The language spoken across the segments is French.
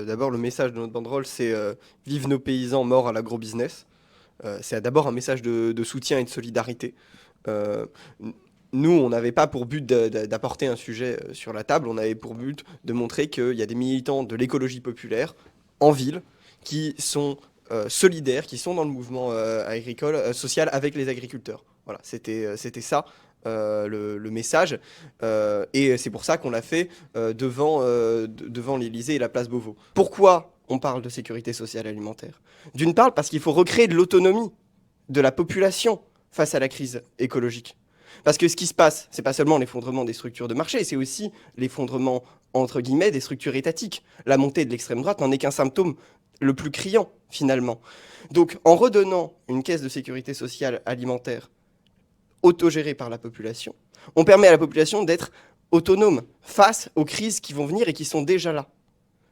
D'abord, le message de notre banderole, c'est Vive nos paysans, mort à l'agrobusiness. C'est d'abord un message de soutien et de solidarité. Euh, n- Nous, on n'avait pas pour but d'apporter un sujet sur la table, on avait pour but de montrer qu'il y a des militants de l'écologie populaire en ville qui sont solidaires, qui sont dans le mouvement agricole, social avec les agriculteurs. Voilà, c'était ça. Le message et c'est pour ça qu'on l'a fait devant l'Élysée et la place Beauvau. Pourquoi on parle de sécurité sociale alimentaire? D'une part parce qu'il faut recréer de l'autonomie de la population face à la crise écologique. Parce que ce qui se passe, c'est pas seulement l'effondrement des structures de marché, c'est aussi l'effondrement, entre guillemets, des structures étatiques. La montée de l'extrême droite n'en est qu'un symptôme le plus criant, finalement. Donc, en redonnant une caisse de sécurité sociale alimentaire autogérée par la population, on permet à la population d'être autonome face aux crises qui vont venir et qui sont déjà là.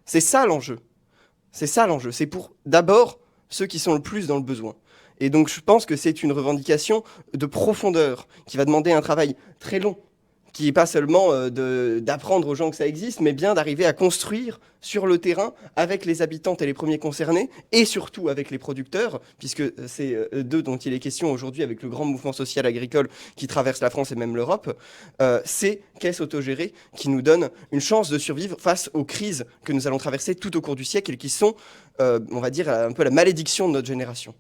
C'est ça l'enjeu. C'est ça l'enjeu. C'est pour d'abord ceux qui sont le plus dans le besoin. Et donc je pense que c'est une revendication de profondeur qui va demander un travail très long, qui n'est pas seulement d'apprendre aux gens que ça existe, mais bien d'arriver à construire sur le terrain avec les habitantes et les premiers concernés, et surtout avec les producteurs, puisque c'est d'eux dont il est question aujourd'hui avec le grand mouvement social agricole qui traverse la France et même l'Europe, ces caisses autogérées qui nous donnent une chance de survivre face aux crises que nous allons traverser tout au cours du siècle et qui sont, on va dire, un peu la malédiction de notre génération.